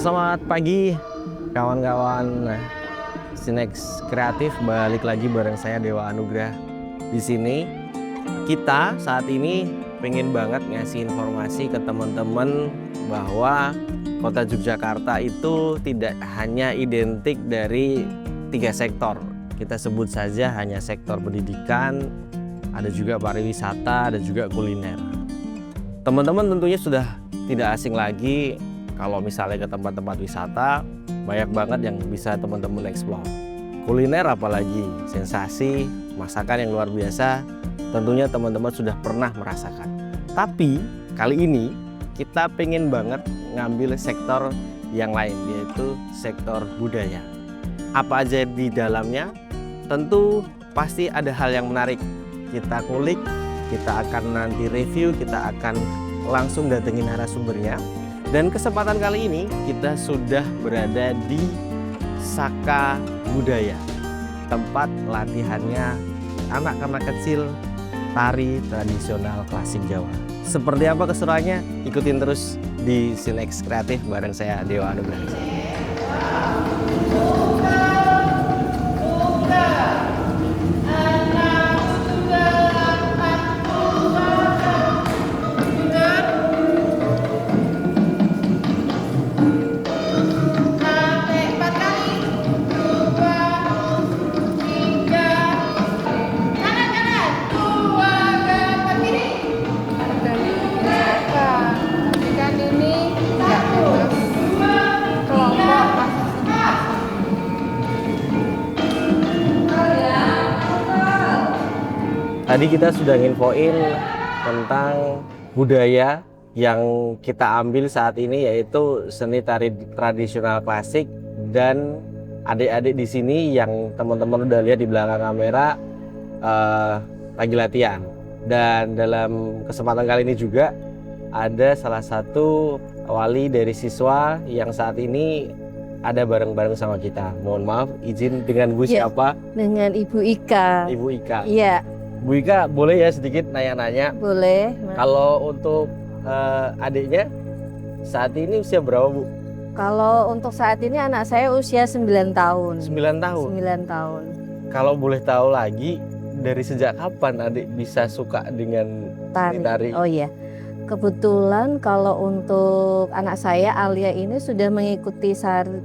Selamat pagi kawan-kawan Sinex Kreatif, balik lagi bareng saya Dewa Anugrah. Di sini kita saat ini pengen banget ngasih informasi ke teman-teman bahwa Kota Yogyakarta itu tidak hanya identik dari 3 sektor. Kita sebut saja hanya sektor pendidikan, ada juga pariwisata, ada juga kuliner. Teman-teman tentunya sudah tidak asing lagi kalau misalnya ke tempat-tempat wisata, banyak banget yang bisa teman-teman explore. Kuliner apalagi, sensasi, masakan yang luar biasa, tentunya teman-teman sudah pernah merasakan. Tapi kali ini kita pengen banget ngambil sektor yang lain, yaitu sektor budaya. Apa aja di dalamnya? Tentu pasti ada hal yang menarik. Kita kulik, kita akan nanti review, kita akan langsung datengin narasumbernya. Dan kesempatan kali ini kita sudah berada di Saka Budaya, tempat latihannya anak-anak kecil tari tradisional klasik Jawa. Seperti apa keseruannya? Ikutin terus di Sinex Kreatif bareng saya Dewa Anugrah. Tadi kita sudah nginfoin tentang budaya yang kita ambil saat ini, yaitu seni tari tradisional klasik, dan adik-adik di sini yang teman-teman udah lihat di belakang kamera lagi latihan. Dan dalam kesempatan kali ini juga ada salah satu wali dari siswa yang saat ini ada bareng-bareng sama kita. Mohon maaf, izin dengan Bu siapa? Dengan Ibu Ika. Ibu Ika. Iya. Bu Ika, boleh ya sedikit nanya-nanya? Boleh. Kalau untuk adiknya saat ini usia berapa, Bu? Kalau untuk saat ini anak saya usia 9 tahun. 9 tahun? 9 tahun. Kalau boleh tahu lagi, dari sejak kapan adik bisa suka dengan tari? Oh iya, kebetulan kalau untuk anak saya Alia ini sudah mengikuti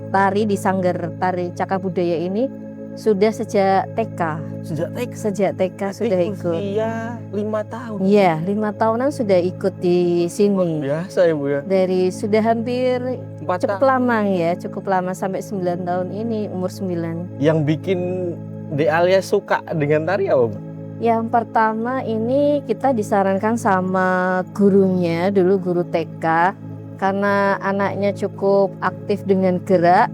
tari di Sanggar Tari Caka Budaya ini sudah sejak TK. Sejak TK sudah ikut. Usia 5 tahun? Iya, 5 tahunan sudah ikut di sini. Biasa ya, Bu ya? Dari sudah hampir 4 cukup lama ya, cukup lama sampai 9 tahun ini, umur 9. Yang bikin Dek Alia suka dengan tari apa, Bu? Yang pertama ini kita disarankan sama gurunya, dulu guru TK, karena anaknya cukup aktif dengan gerak,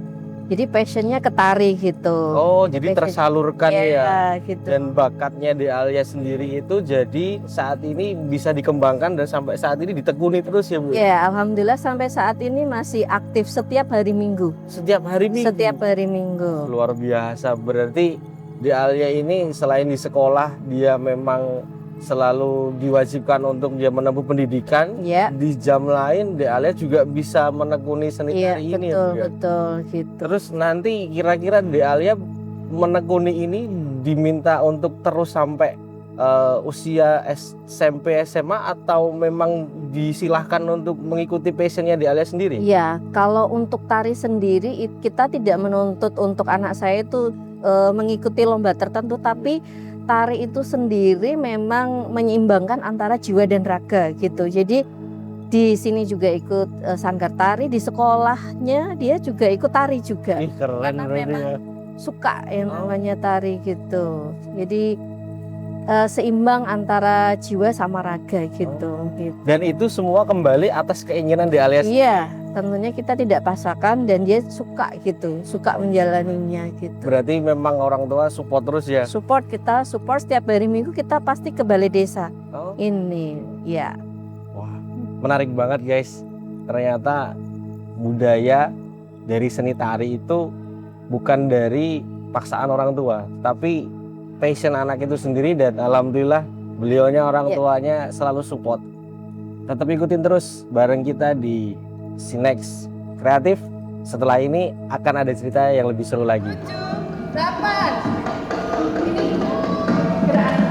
jadi passionnya ke tari gitu. Oh, jadi tersalurkan ya. Gitu. Dan bakatnya Dek Alia sendiri itu jadi saat ini bisa dikembangkan dan sampai saat ini ditekuni terus ya, Bu? Ya, alhamdulillah sampai saat ini masih aktif setiap hari Minggu. Setiap hari Minggu? Setiap hari Minggu. Luar biasa, berarti Dek Alia ini selain di sekolah dia memang selalu diwajibkan untuk dia menempuh pendidikan. Ya. Di jam lain Dek Alia juga bisa menekuni seni tari ini. Betul gitu. Terus nanti kira-kira Dek Alia menekuni ini diminta untuk terus sampai usia SMP SMA atau memang disilahkan untuk mengikuti passionnya Dek Alia sendiri? Iya, kalau untuk tari sendiri kita tidak menuntut untuk anak saya itu mengikuti lomba tertentu, tapi tari itu sendiri memang menyeimbangkan antara jiwa dan raga gitu. Jadi di sini juga ikut sanggar tari, di sekolahnya dia juga ikut tari juga. Ih, keren. Karena memang suka yang namanya tari gitu. Jadi seimbang antara jiwa sama raga gitu. Dan itu semua kembali atas keinginan Dek Alia. Iya, tentunya kita tidak paksakan dan dia suka gitu, suka menjalaninya gitu. Berarti memang orang tua support terus ya? Support setiap hari Minggu kita pasti ke balai desa. Ini, ya. Wah, menarik banget guys. Ternyata budaya dari seni tari itu bukan dari paksaan orang tua, tapi passion anak itu sendiri, dan alhamdulillah beliaunya orang tuanya selalu support. Tetap ikutin terus bareng kita di Sinex Kreatif setelah ini akan ada cerita yang lebih seru lagi. 8. Ini gerakan.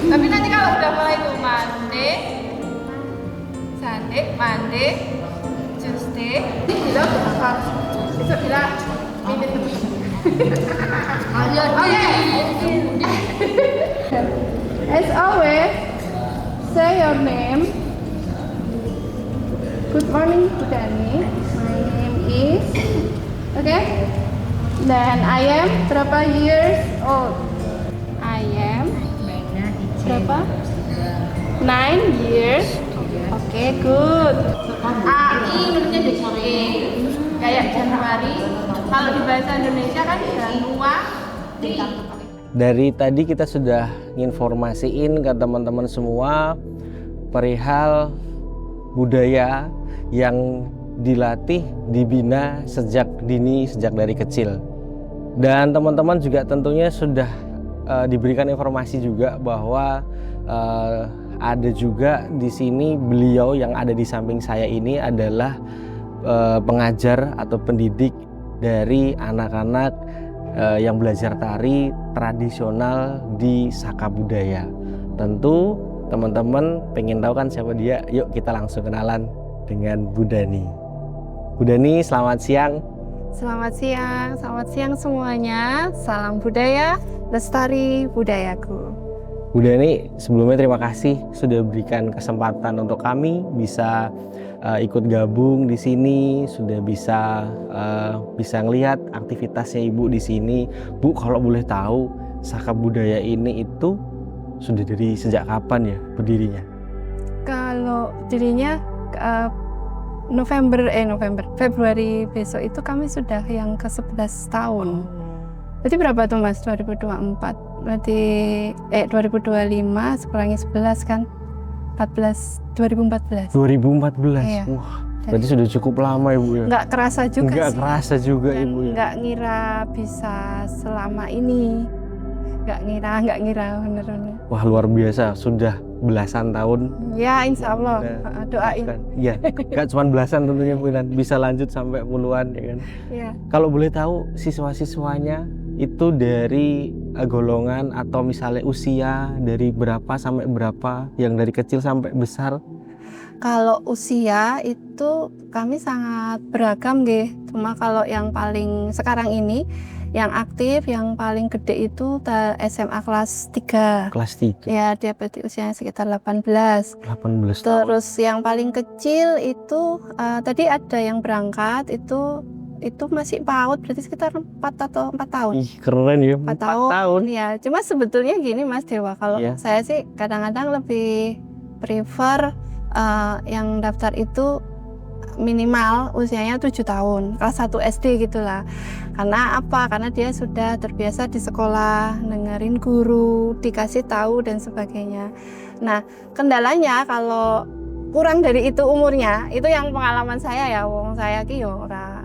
Tapi nanti kalau udah mulai tuh Monday, Tuesday, ini bilang harus bisa bilang minit. As always, say your name. Good morning, Budani. My name is. Okay. Then I am berapa years old? I am berapa? 9 years. Oke, good. AI menurutnya DJE. Kayak Januari. Kalau di bahasa Indonesia kan Januari. Dari tadi kita sudah nginformasiin ke teman-teman semua perihal budaya yang dilatih, dibina sejak dini, sejak dari kecil. Dan teman-teman juga tentunya sudah diberikan informasi juga bahwa ada juga di sini beliau yang ada di samping saya ini adalah pengajar atau pendidik dari anak-anak yang belajar tari tradisional di Saka Budaya. Tentu teman-teman pengen tahu kan siapa dia? Yuk kita langsung kenalan dengan Bu Dani. Bu Dani, selamat siang. Selamat siang semuanya. Salam budaya, lestari budayaku. Bu Dani, sebelumnya terima kasih sudah berikan kesempatan untuk kami bisa ikut gabung di sini, sudah bisa ngelihat aktivitasnya Ibu di sini. Bu, kalau boleh tahu, Saka Budaya ini itu sudah dari sejak kapan ya berdirinya? Kalau dirinya Februari besok itu kami sudah yang ke-11 tahun. Jadi berapa tuh Mas? 2024. Berarti 2025 sekurangi 11 kan? 2014. 2014. Iya. Wah, berarti sudah cukup lama Ibu ya. Nggak kerasa juga Nggak sih. kerasa juga Dan Ibu ya. nggak ngira bisa selama ini. Nggak ngira bener-bener. Wah, luar biasa, sudah belasan tahun. Ya insya Allah, doain. Iya, nggak cuma belasan tentunya Bu, dan bisa lanjut sampai puluhan ya kan. Ya. Kalau boleh tahu siswa-siswanya itu dari golongan atau misalnya usia dari berapa sampai berapa, yang dari kecil sampai besar? Kalau usia itu kami sangat beragam nggih. Cuma kalau yang paling sekarang ini yang aktif, yang paling gede itu SMA kelas 3. Kelas 3. Ya, dia berarti usianya sekitar 18. 18 tahun. Terus yang paling kecil itu tadi ada yang berangkat itu masih PAUD, berarti sekitar 4 tahun. Ih, keren ya, 4 tahun. tahun. Ya, cuma sebetulnya gini Mas Dewa, kalau Iya. saya sih kadang-kadang lebih prefer yang daftar itu minimal usianya 7 tahun, kelas 1 SD gitulah. Karena apa? Karena dia sudah terbiasa di sekolah, dengerin guru, dikasih tahu dan sebagainya. Nah, kendalanya kalau kurang dari itu umurnya, itu yang pengalaman saya ya, wong saya ki yo ora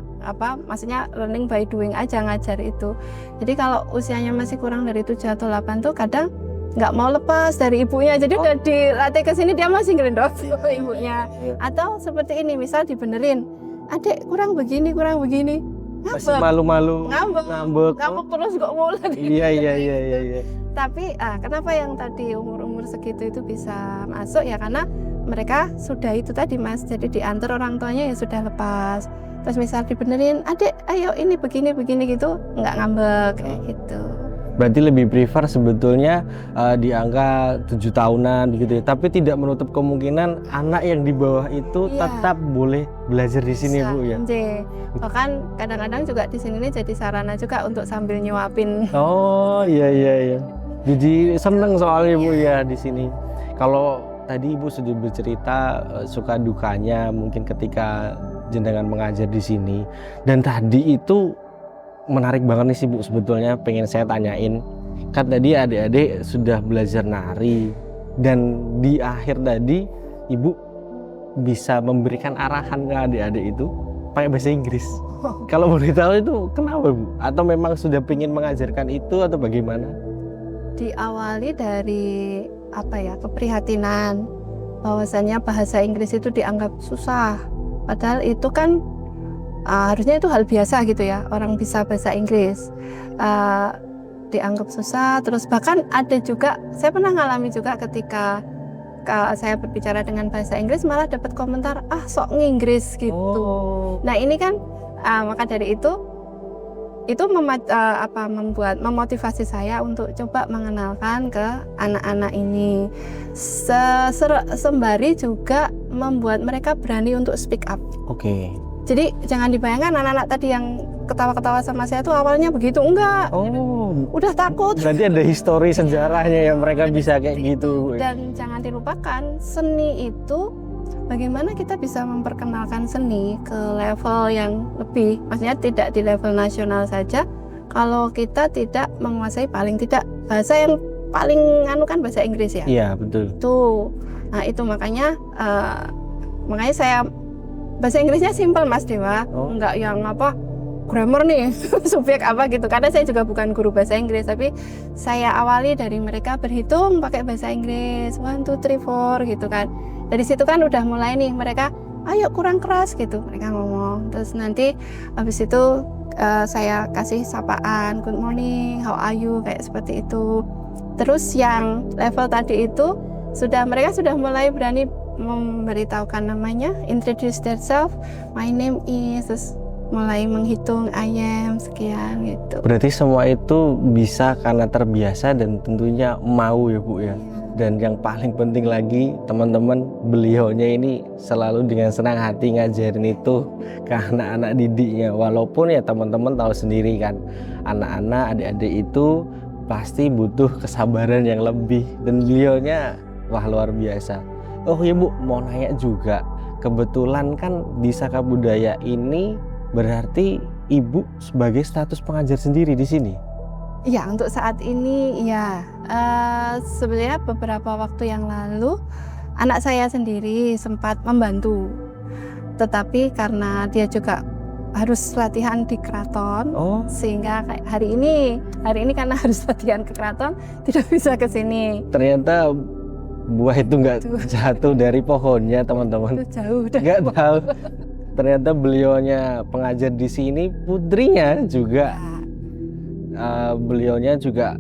maksudnya learning by doing aja ngajar itu. Jadi kalau usianya masih kurang dari 7 atau 8 tuh kadang nggak mau lepas dari ibunya, jadi udah dilatih ke sini dia masih ngerendok sama ibunya. Atau seperti ini, misal dibenerin, adik kurang begini, Masih malu-malu, ngambek ngambek. terus kok mulai. Iya. Tapi kenapa yang tadi umur segitu itu bisa masuk ya, karena mereka sudah itu tadi Mas, jadi diantar orang tuanya ya sudah lepas. Terus misal dibenerin, adik ayo ini begini gitu, nggak ngambek kayak gitu. Berarti lebih prefer sebetulnya di angka 7 tahunan begitu ya. Tapi tidak menutup kemungkinan anak yang di bawah itu Iya. tetap boleh belajar di sini Bu ya. Nggih. Bahkan kadang-kadang juga di sini nih jadi sarana juga untuk sambil nyuapin. Oh iya. Jadi seneng soalnya Bu ya di sini. Kalau tadi Ibu sudah bercerita suka dukanya mungkin ketika jenengan mengajar di sini. Dan tadi itu menarik banget nih sih Bu, sebetulnya pengen saya tanyain. Kan tadi adik-adik sudah belajar nari dan di akhir tadi Ibu bisa memberikan arahan ke adik-adik itu pakai bahasa Inggris. Kalau boleh tahu itu kenapa Bu? Atau memang sudah pengen mengajarkan itu atau bagaimana? Diawali dari keprihatinan. bahwasannya bahasa Inggris itu dianggap susah. Padahal itu kan harusnya itu hal biasa gitu ya, orang bisa bahasa Inggris. Dianggap susah, terus bahkan ada juga, saya pernah ngalami juga ketika saya berbicara dengan bahasa Inggris malah dapat komentar, sok nginggris gitu. Oh. Nah ini kan, maka dari itu memotivasi saya untuk coba mengenalkan ke anak-anak ini, sembari juga membuat mereka berani untuk speak up. Oke. Jadi jangan dibayangkan anak-anak tadi yang ketawa-ketawa sama saya tuh awalnya begitu, enggak. Oh, Udah takut. berarti ada histori sejarahnya yang mereka bisa kayak gitu. Dan jangan dilupakan, seni itu bagaimana kita bisa memperkenalkan seni ke level yang lebih, maksudnya tidak di level nasional saja. Kalau kita tidak menguasai paling tidak bahasa yang paling kan bahasa Inggris ya. Iya, betul. Tuh. Nah, itu makanya saya bahasa Inggrisnya simpel Mas Dewa, enggak yang grammar nih, subjek apa gitu. Karena saya juga bukan guru bahasa Inggris, tapi saya awali dari mereka berhitung pakai bahasa Inggris, 1, 2, 3, 4 gitu kan. Dari situ kan udah mulai nih mereka, ayo kurang keras gitu mereka ngomong. Terus nanti habis itu saya kasih sapaan, good morning, how are you, kayak seperti itu. Terus yang level tadi itu mereka sudah mulai berani memberitahukan namanya, introduce themselves, my name is, terus mulai menghitung I am sekian gitu. Berarti semua itu bisa karena terbiasa dan tentunya mau ya Bu ya. Dan yang paling penting lagi teman-teman, beliaunya ini selalu dengan senang hati ngajarin itu ke anak-anak didiknya. Walaupun ya teman-teman tahu sendiri kan, anak-anak adik-adik itu pasti butuh kesabaran yang lebih, dan beliaunya wah luar biasa. Oh ya Bu, mau nanya juga, kebetulan kan di Saka Budaya ini berarti Ibu sebagai status pengajar sendiri di sini? Ya, untuk saat ini ya. Sebenarnya beberapa waktu yang lalu anak saya sendiri sempat membantu. Tetapi karena dia juga harus latihan di keraton, sehingga kayak hari ini karena harus latihan ke keraton tidak bisa ke sini. Ternyata buah itu nggak jatuh dari pohonnya teman-teman. Itu jauh dari Nggak tahu. Ternyata beliaunya pengajar di sini, putrinya juga beliaunya juga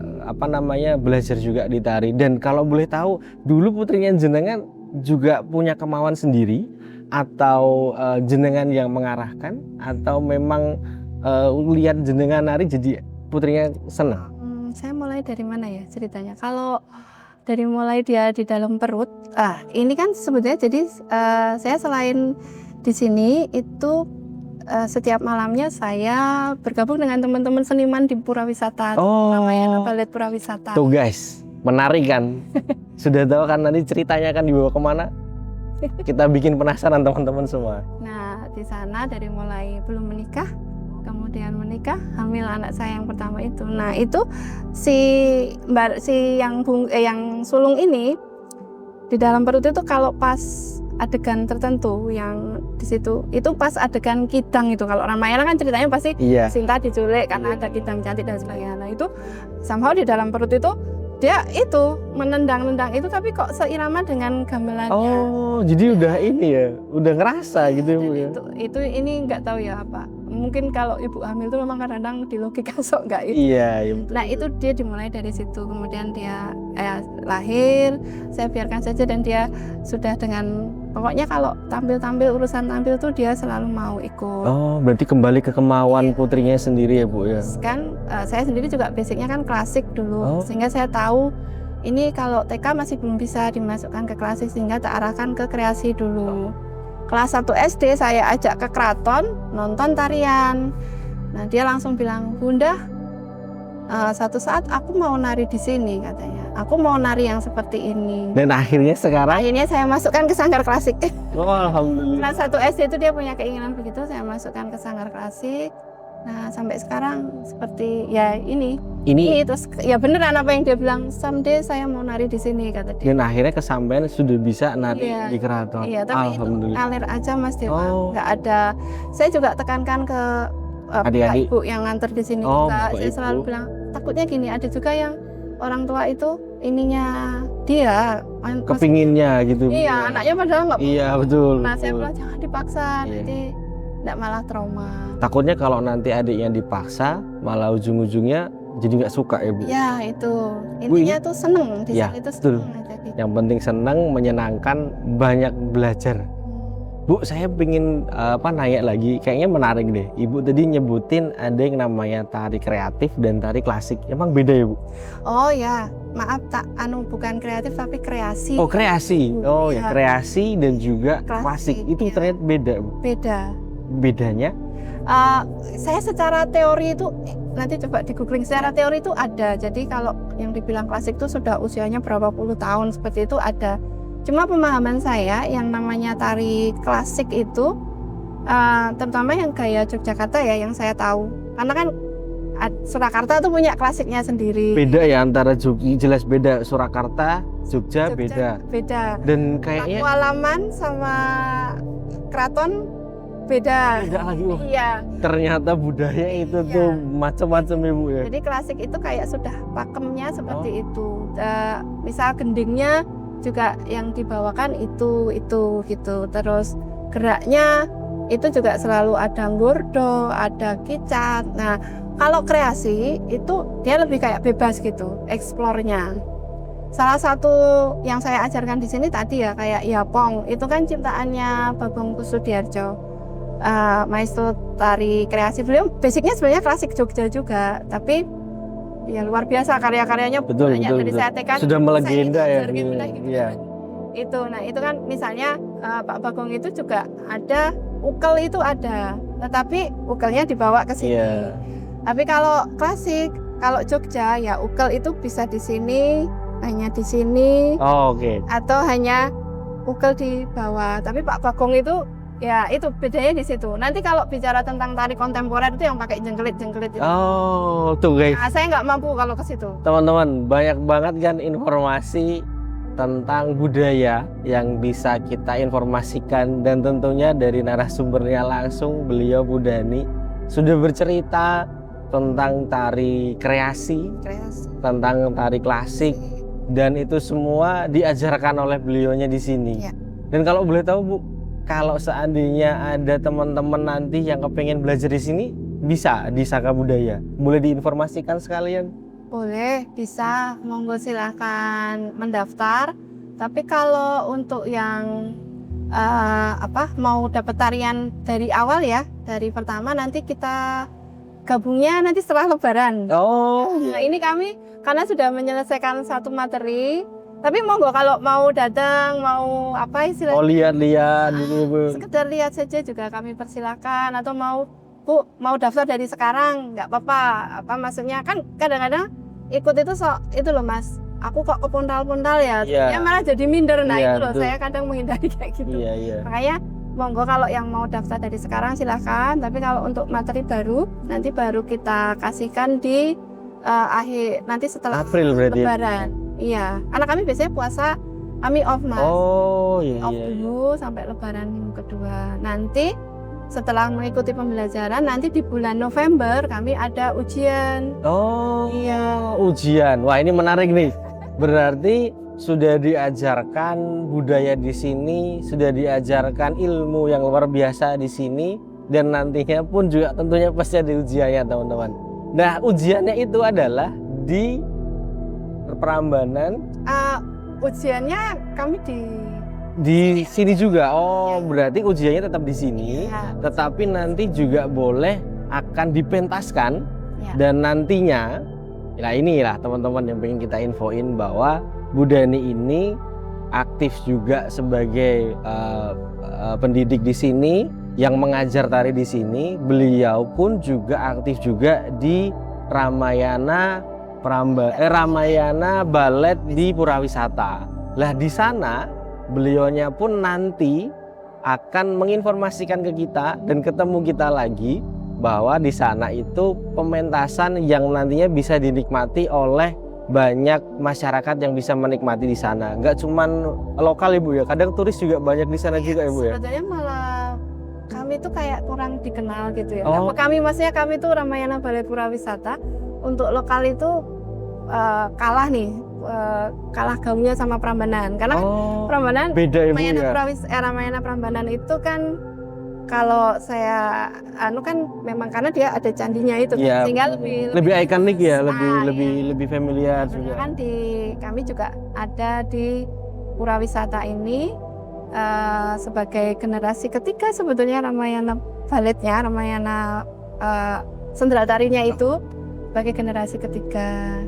belajar juga di tari. Dan kalau boleh tahu, dulu putrinya jenengan juga punya kemauan sendiri atau jenengan yang mengarahkan, atau memang lihat jenengan nari jadi putrinya senang? Saya mulai dari mana ya ceritanya? Kalau dari mulai dia di dalam perut, ini kan sebetulnya jadi saya selain di sini itu setiap malamnya saya bergabung dengan teman-teman seniman di Pura Wisata, Ramayana Ballet Pura Wisata. Tuh guys, menarik kan? Sudah tahu kan nanti ceritanya akan dibawa kemana? Kita bikin penasaran teman-teman semua. Nah, di sana dari mulai belum menikah, kemudian menikah, hamil anak saya yang pertama itu. Nah, itu yang sulung ini di dalam perut itu kalau pas adegan tertentu yang di situ itu pas adegan kidang itu, kalau Ramayana kan ceritanya pasti Sinta diculik karena ada kidang cantik dan sebagainya. Nah itu somehow di dalam perut itu dia itu menendang-nendang itu, tapi kok seirama dengan gamelannya. Oh, jadi udah ini ya, udah ngerasa gitu ya. Itu ini nggak tahu ya apa. Mungkin kalau ibu hamil itu memang kadang-kadang di logika sok nggak itu. Iya. Nah itu dia dimulai dari situ, kemudian dia lahir, saya biarkan saja, dan dia sudah dengan pokoknya kalau tampil urusan tampil tuh dia selalu mau ikut. Oh, berarti kembali ke kemauan putrinya sendiri ya Bu ya. Kan saya sendiri juga basicnya kan klasik dulu, sehingga saya tahu ini kalau TK masih belum bisa dimasukkan ke klasik, sehingga tak arahkan ke kreasi dulu. Kelas 1 SD saya ajak ke keraton nonton tarian. Nah dia langsung bilang, Bunda, satu saat aku mau nari di sini katanya. Aku mau nari yang seperti ini. Dan akhirnya sekarang? Akhirnya saya masukkan ke sanggar klasik. Oh, alhamdulillah. Kelas 1 SD itu dia punya keinginan begitu, saya masukkan ke sanggar klasik. Nah sampai sekarang seperti ya ini terus ya beneran apa yang dia bilang, someday saya mau nari di sini kata dia. Dan akhirnya kesampaian sudah bisa nari di keraton. Iya, tapi itu ngalir aja Mas Dewa, nggak ada. Saya juga tekankan ke Ibu yang nganter di sini juga. Saya selalu bilang takutnya gini, ada juga yang orang tua itu ininya dia. Kepinginnya gitu. Bu. Iya, anaknya padahal nggak. Iya betul. Nah, saya betul. bilang jangan dipaksa, Iya. nanti nggak malah trauma. Takutnya kalau nanti adiknya dipaksa, malah ujung-ujungnya jadi nggak suka ya Bu. Ya itu intinya tuh seneng di Ya, sana itu betul. seneng aja gitu. Yang penting senang, menyenangkan, banyak belajar. Bu, saya pengen nanya lagi, kayaknya menarik deh. Ibu tadi nyebutin ada yang namanya tari kreatif dan tari klasik. Emang beda ya Bu? Oh ya, maaf bukan kreatif tapi kreasi. Oh kreasi, oh ya Iya. kreasi dan juga klasik. Klasik, Itu iya. ternyata beda Bu. Beda. Bedanya? Saya secara teori itu nanti coba di googling, secara teori itu ada. Jadi kalau yang dibilang klasik itu sudah usianya berapa puluh tahun seperti itu ada. Cuma pemahaman saya yang namanya tari klasik itu terutama yang gaya Yogyakarta ya yang saya tahu. Karena kan Surakarta tuh punya klasiknya sendiri. Beda ya antara Jogja, jelas beda. Surakarta, Jogja beda. Beda. Dan kayaknya Pakualaman sama Keraton beda. beda lagi Bu. Iya. Ternyata budaya itu Iya. tuh macam-macam ya Bu ya. Jadi klasik itu kayak sudah pakemnya seperti itu. Misal gendingnya juga yang dibawakan itu gitu. Terus geraknya itu juga selalu ada ngurdo, ada kicat. Nah, kalau kreasi itu dia lebih kayak bebas gitu, eksplornya. Salah satu yang saya ajarkan di sini tadi ya kayak Yapong, itu kan ciptaannya Bagong Kusudiarjo, maestro tari kreasi. Beliau basicnya sebenarnya klasik Jogja juga, tapi ya luar biasa karya-karyanya Betul, banyak betul, dari betul. saya tekan. Sudah melegenda ya, gitu, Bu. gitu. Iya. Itu, nah itu kan misalnya Pak Bagong itu juga ada ukel itu ada, tetapi ukelnya dibawa ke sini. Iya. Tapi kalau klasik, kalau Jogja ya ukel itu bisa di sini, hanya di sini, Oh, oke. atau hanya ukel di bawah. Tapi Pak Bagong itu ya itu bedanya di situ. Nanti kalau bicara tentang tari kontemporer itu yang pakai jengkelit-jengkelit itu. Oh, tuh guys. Nah, saya nggak mampu kalau ke situ. Teman-teman, banyak banget kan informasi tentang budaya yang bisa kita informasikan, dan tentunya dari narasumbernya langsung beliau Bu Dhani sudah bercerita tentang tari kreasi, tentang tari klasik, dan itu semua diajarkan oleh beliaunya di sini. Iya. Dan kalau boleh tahu Bu, kalau seandainya ada teman-teman nanti yang kepengen belajar di sini, bisa di Saka Budaya, boleh diinformasikan sekalian? Boleh, bisa, monggo silahkan mendaftar. Tapi kalau untuk yang mau dapat tarian dari awal ya, dari pertama nanti kita gabungnya nanti setelah Lebaran. Oh, Nah, ini kami karena sudah menyelesaikan satu materi. Tapi monggo kalau mau datang, mau apa oh istilahnya, lihat-lihat gitu Bu. sekedar lihat saja juga kami persilakan. Atau mau daftar dari sekarang nggak apa-apa. Apa maksudnya kan kadang-kadang ikut itu itu loh Mas. Aku kok kepundal-pundal ya, Iya. ya malah jadi minder. Nah Iya, itu loh, betul. saya kadang menghindari kayak gitu. Iya, iya. Makanya monggo kalau yang mau daftar dari sekarang silahkan. Tapi kalau untuk materi baru nanti baru kita kasihkan di akhir nanti setelah April berarti. Lebaran. Iya, karena kami biasanya puasa, kami off Mas. Oh, iya, Off iya. dulu sampai Lebaran minggu kedua. Nanti setelah mengikuti pembelajaran, nanti di bulan November kami ada ujian. Oh, Iya. ujian. Wah, ini menarik nih. Berarti sudah diajarkan budaya di sini, sudah diajarkan ilmu yang luar biasa di sini, dan nantinya pun juga tentunya pasti ada ujiannya, teman-teman. Nah, ujiannya itu adalah di Prambanan, Ujiannya kami di sini juga. Oh, berarti ujiannya tetap di sini, ya, tetapi nanti juga boleh akan dipentaskan. ya. Dan nantinya, nah inilah teman-teman yang pengen kita infoin bahwa Bu Dhani ini aktif juga sebagai pendidik di sini yang mengajar tari di sini. Beliau pun juga aktif juga di Ramayana Ramayana Ballet di Purawisata. Lah di sana beliaunya pun nanti akan menginformasikan ke kita dan ketemu kita lagi bahwa di sana itu pementasan yang nantinya bisa dinikmati oleh banyak masyarakat yang bisa menikmati di sana. Nggak cuman lokal Ibu ya, kadang turis juga banyak di sana juga Ibu ya. Sebetulnya malah kami tuh kayak kurang dikenal gitu ya. Oh. Kami tuh Ramayana Ballet Purawisata untuk lokal itu kalah nih kalah gaungnya sama Prambanan. Karena Prambanan beda ya Bu Ramayana ya. Ramayana Prambanan itu kan kalau saya kan memang karena dia ada candinya itu Iya, sehingga lebih ikonik ya, iya. lebih familiar juga. Kan kami juga ada di Pura Wisata ini sebagai generasi ketiga sebetulnya Ramayana Baletnya, Ramayana sendera tarinya itu sebagai generasi ketiga.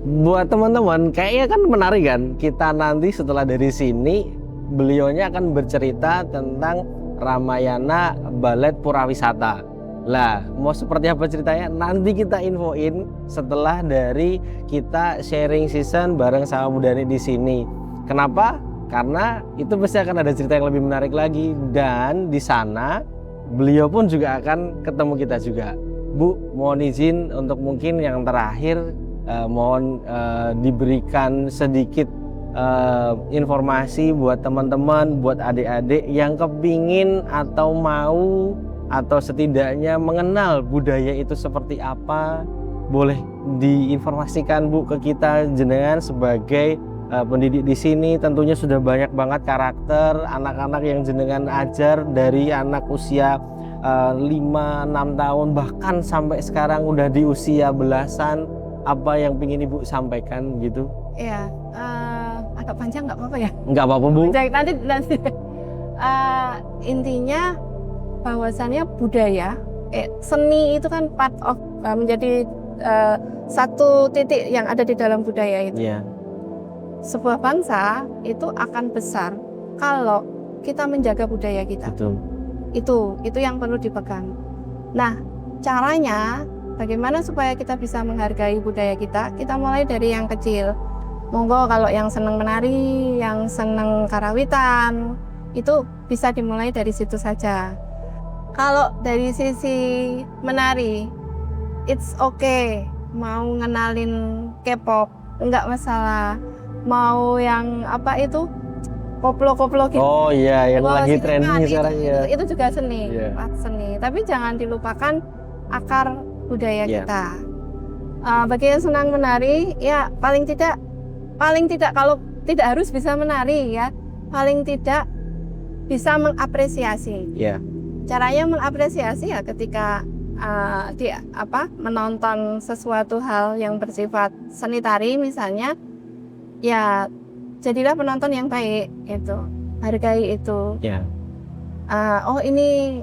Buat teman-teman, kayaknya kan menarik kan, kita nanti setelah dari sini beliaunya akan bercerita tentang Ramayana Balet Pura Wisata. Lah, mau seperti apa ceritanya? Nanti kita infoin setelah dari kita sharing season bareng sama Bu Dani di sini. Kenapa? Karena itu pasti akan ada cerita yang lebih menarik lagi, dan di sana beliau pun juga akan ketemu kita juga. Bu, mohon izin untuk mungkin yang terakhir mohon diberikan sedikit informasi buat teman-teman, buat adik-adik yang kepingin atau mau atau setidaknya mengenal budaya itu seperti apa. Boleh diinformasikan Bu ke kita jenengan sebagai pendidik di sini. Tentunya sudah banyak banget karakter anak-anak yang jenengan ajar dari anak usia 5-6 tahun bahkan sampai sekarang udah di usia belasan. Apa yang ingin Ibu sampaikan gitu? Iya, agak panjang nggak apa-apa ya? Nggak apa-apa Bu. Nanti intinya bahwasannya budaya, seni itu kan part of menjadi satu titik yang ada di dalam budaya itu. Iya. Sebuah bangsa itu akan besar kalau kita menjaga budaya kita. Betul. Itu yang perlu dipegang. Nah, caranya bagaimana supaya kita bisa menghargai budaya kita? Kita mulai dari yang kecil. Monggo kalau yang senang menari, yang senang karawitan, itu bisa dimulai dari situ saja. Kalau dari sisi menari, it's okay. Mau ngenalin K-pop, enggak masalah. Mau yang apa itu? Koplo-koplo gitu. Oh iya, yang Wah, lagi itu trending kan, sekarang ya. Itu juga seni, Iya. seni. Tapi jangan dilupakan akar budaya Iya. kita. Bagi yang senang menari, ya paling tidak kalau tidak harus bisa menari ya, paling tidak bisa mengapresiasi. Iya. Caranya mengapresiasi ya ketika menonton sesuatu hal yang bersifat seni tari misalnya, ya jadilah penonton yang baik itu, hargai itu. Iya. Oh ini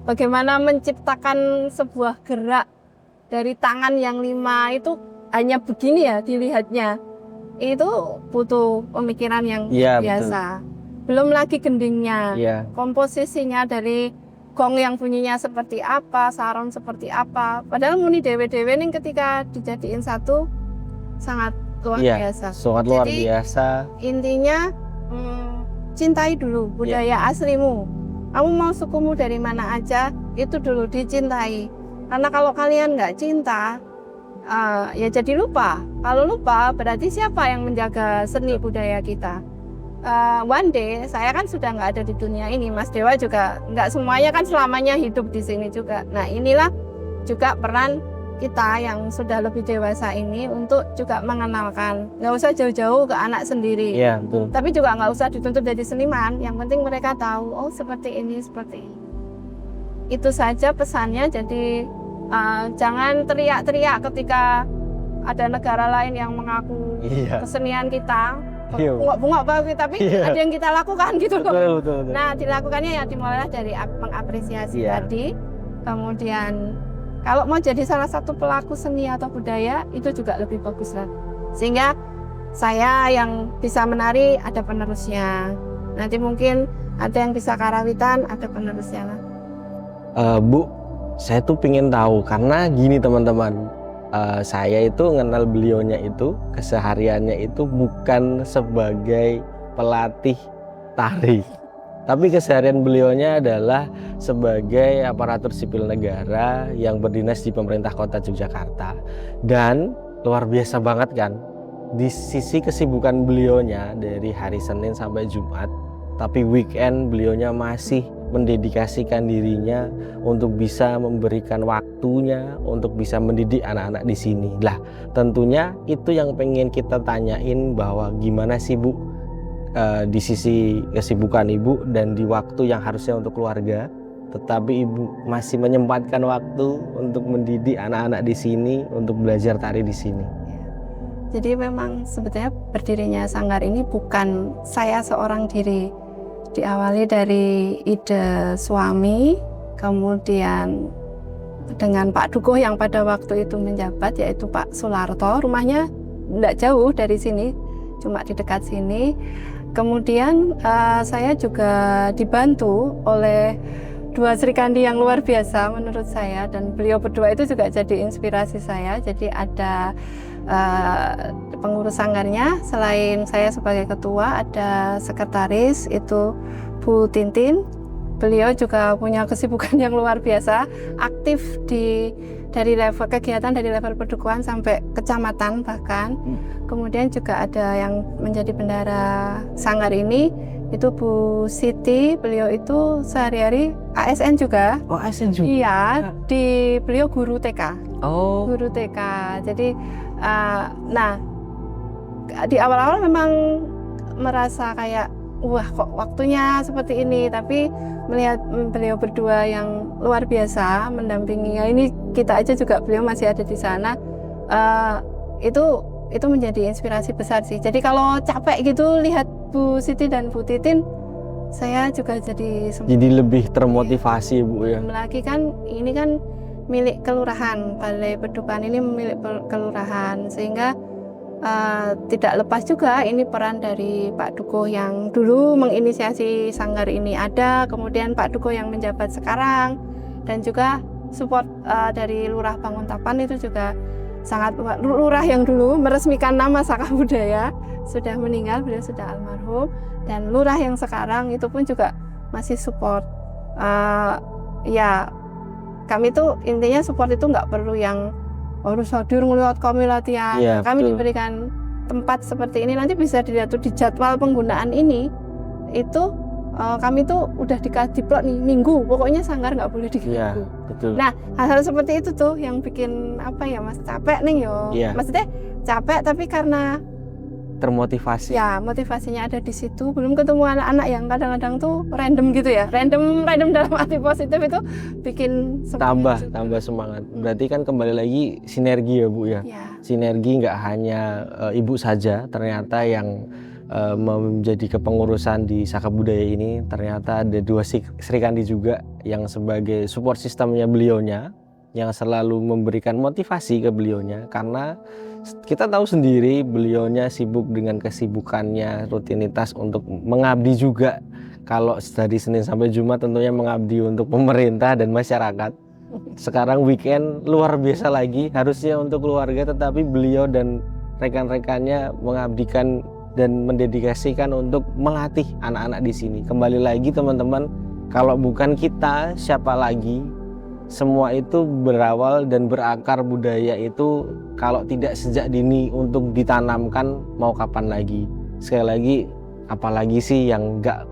bagaimana menciptakan sebuah gerak dari tangan yang 5 itu hanya begini ya dilihatnya, itu butuh pemikiran yang Iya, biasa. Belum lagi gendingnya, Iya. komposisinya dari gong yang bunyinya seperti apa, saron seperti apa. Padahal muni dewe-dewe nih ketika dijadiin satu sangat luar Iya, biasa. sangat luar Jadi, biasa. Intinya cintai dulu budaya aslimu. Kamu mau sukumu dari mana aja, itu dulu dicintai. Karena kalau kalian nggak cinta, ya jadi lupa. Kalau lupa berarti siapa yang menjaga seni budaya kita? One day saya kan sudah nggak ada di dunia ini, Mas Dewa juga nggak semuanya kan selamanya hidup di sini juga. Nah inilah juga peran kita yang sudah lebih dewasa ini untuk juga mengenalkan, nggak usah jauh-jauh ke anak sendiri. Iya, betul. Tapi juga nggak usah dituntut jadi seniman, yang penting mereka tahu, oh seperti ini, seperti ini. Itu saja pesannya, jadi jangan teriak-teriak ketika ada negara lain yang mengaku Iya. kesenian kita. Iya. Bungok-bungok banget, tapi Iya. ada yang kita lakukan gitu loh. Betul, betul, betul. Nah dilakukannya ya dimulai dari mengapresiasi Iya. tadi, kemudian kalau mau jadi salah satu pelaku seni atau budaya itu juga lebih bagus lah. Sehingga saya yang bisa menari ada penerusnya. Nanti mungkin ada yang bisa karawitan ada penerusnya lah. Bu, saya tuh pengen tahu karena gini teman-teman, saya itu kenal beliaunya itu kesehariannya itu bukan sebagai pelatih tari, tapi keseharian beliaunya adalah sebagai aparatur sipil negara yang berdinas di pemerintah kota Yogyakarta. Dan luar biasa banget kan, di sisi kesibukan beliaunya dari hari Senin sampai Jumat, tapi weekend beliaunya masih mendedikasikan dirinya untuk bisa memberikan waktunya untuk bisa mendidik anak-anak di sini. Lah, tentunya itu yang pengen kita tanyain, bahwa gimana sih Bu di sisi kesibukan Ibu dan di waktu yang harusnya untuk keluarga, tetapi Ibu masih menyempatkan waktu untuk mendidik anak-anak di sini untuk belajar tari di sini. Jadi memang sebetulnya berdirinya sanggar ini bukan saya seorang diri. Diawali dari ide suami, kemudian dengan Pak Dukuh yang pada waktu itu menjabat, yaitu Pak Sularto. Rumahnya tidak jauh dari sini, cuma di dekat sini. Kemudian saya juga dibantu oleh dua Sri Kandi yang luar biasa menurut saya, dan beliau berdua itu juga jadi inspirasi saya. Jadi ada pengurus sanggarnya, selain saya sebagai ketua ada sekretaris itu Bu Tintin. Beliau juga punya kesibukan yang luar biasa, aktif dari level kegiatan dari level perdukuhan sampai kecamatan bahkan. Kemudian juga ada yang menjadi bendahara sanggar ini, itu Bu Siti. Beliau itu sehari-hari ASN juga. Oh, ASN juga? Iya, beliau guru TK. Oh. Guru TK. Jadi nah, di awal-awal memang merasa kayak wah kok waktunya seperti ini, tapi melihat beliau berdua yang luar biasa mendampingi, ya ini kita aja juga beliau masih ada di sana, itu menjadi inspirasi besar sih. Jadi kalau capek gitu lihat Bu Siti dan Bu Titin, saya juga jadi lebih termotivasi Bu ya. Lagi kan ini kan milik kelurahan, Balai Perdukuhan ini milik kelurahan, sehingga tidak lepas juga ini peran dari Pak Dukuh yang dulu menginisiasi sanggar ini ada, kemudian Pak Dukuh yang menjabat sekarang, dan juga support dari Lurah Banguntapan itu juga sangat. Lurah yang dulu meresmikan nama Saka Budaya sudah meninggal, beliau sudah almarhum, dan Lurah yang sekarang itu pun juga masih support. Ya kami tuh intinya support itu nggak perlu yang harus hadir ngelihat kami latihan. Ya, kami betul. diberikan tempat seperti ini, nanti bisa dilihat tuh di jadwal penggunaan ini. Itu kami tuh udah diplot nih minggu, pokoknya sanggar nggak boleh diganggu. Iya, betul. Nah, hal-hal seperti itu tuh yang bikin apa ya Mas, capek nih yo. Iya. Maksudnya capek tapi karena Termotivasi. ya motivasinya ada di situ. Belum ketemu anak-anak yang kadang-kadang tuh random gitu ya, random dalam arti positif, itu bikin semangat juga. tambah semangat. Berarti kan kembali lagi sinergi ya Bu ya. Ya. Sinergi, nggak hanya Ibu saja ternyata yang menjadi kepengurusan di Saka Budaya ini, ternyata ada dua Sri Kandi juga yang sebagai support sistemnya beliaunya, yang selalu memberikan motivasi ke beliaunya, karena kita tahu sendiri beliaunya sibuk dengan kesibukannya, rutinitas untuk mengabdi juga. Kalau dari Senin sampai Jumat tentunya mengabdi untuk pemerintah dan masyarakat. Sekarang weekend luar biasa lagi, harusnya untuk keluarga, tetapi beliau dan rekan-rekannya mengabdikan dan mendedikasikan untuk melatih anak-anak di sini. Kembali lagi teman-teman, kalau bukan kita, siapa lagi? Semua itu berawal dan berakar budaya itu kalau tidak sejak dini untuk ditanamkan, mau kapan lagi? Sekali lagi, apalagi sih yang enggak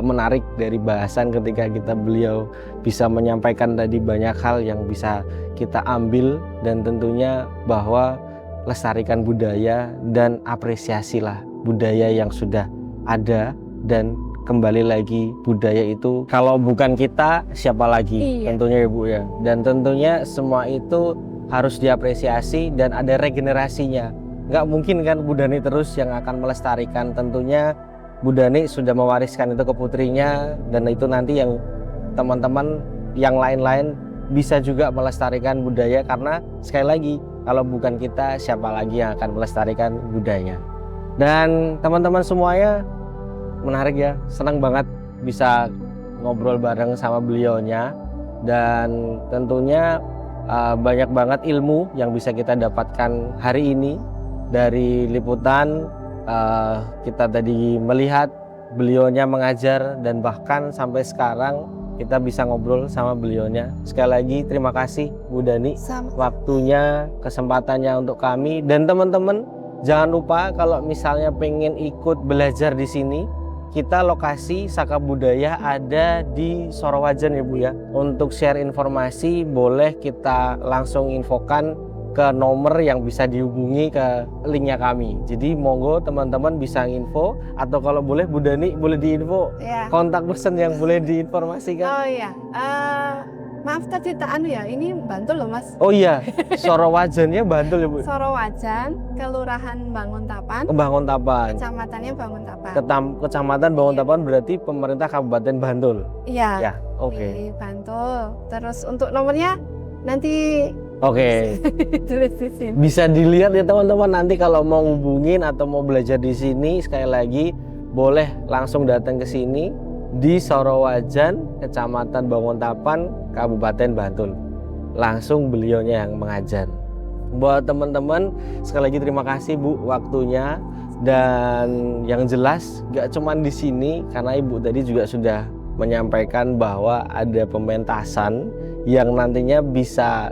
menarik dari bahasan ketika beliau bisa menyampaikan tadi banyak hal yang bisa kita ambil, dan tentunya bahwa lestarikan budaya dan apresiasilah budaya yang sudah ada, dan kembali lagi budaya itu kalau bukan kita siapa lagi? Iya. Tentunya ya Bu ya. Dan tentunya semua itu harus diapresiasi dan ada regenerasinya. Nggak mungkin kan Bu Dani terus yang akan melestarikan. Tentunya Bu Dani sudah mewariskan itu ke putrinya, dan itu nanti yang teman-teman yang lain-lain bisa juga melestarikan budaya, karena sekali lagi kalau bukan kita siapa lagi yang akan melestarikan budaya. Dan teman-teman semuanya, menarik ya, senang banget bisa ngobrol bareng sama beliaunya, dan tentunya banyak banget ilmu yang bisa kita dapatkan hari ini dari liputan. Kita tadi melihat beliaunya mengajar, dan bahkan sampai sekarang kita bisa ngobrol sama beliaunya. Sekali lagi terima kasih Bu Dani, waktunya, kesempatannya untuk kami. Dan teman-teman jangan lupa kalau misalnya pengen ikut belajar di sini, kita lokasi Saka Budaya ada di Sorowajan ya Bu ya. Untuk share informasi boleh kita langsung infokan ke nomor yang bisa dihubungi ke linknya kami. Jadi monggo teman-teman bisa info, atau kalau boleh Bu Dani boleh diinfo Ya. kontak person yang boleh diinformasikan. Oh iya, maaf tadi ini Bantul loh Mas. Oh iya, Sorowajannya Bantul ya Bu. Sorowajan, Kelurahan Banguntapan, Banguntapan. Kecamatannya Banguntapan. Kecamatan Banguntapan berarti pemerintah Kabupaten Bantul. Iya. Ya, oke. Di Bantul. Terus untuk nomornya nanti Oke. tulis di sini. Bisa dilihat ya teman-teman, nanti kalau mau hubungin atau mau belajar di sini, sekali lagi boleh langsung datang ke sini di Sorowajan, Kecamatan Banguntapan, Kabupaten Bantul. Langsung beliaunya yang mengajar. Buat teman-teman, sekali lagi terima kasih Bu waktunya, dan yang jelas gak cuman di sini, karena Ibu tadi juga sudah menyampaikan bahwa ada pementasan yang nantinya bisa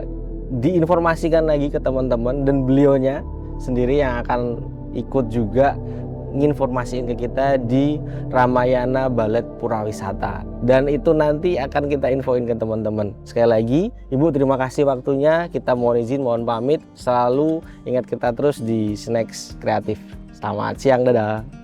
diinformasikan lagi ke teman-teman, dan beliaunya sendiri yang akan ikut juga nginformasiin ke kita di Ramayana Ballet Purawisata, dan itu nanti akan kita infoin ke teman-teman. Sekali lagi Ibu terima kasih waktunya, kita mohon izin, mohon pamit. Selalu ingat kita terus di Snacks Kreatif. Selamat siang, dadah.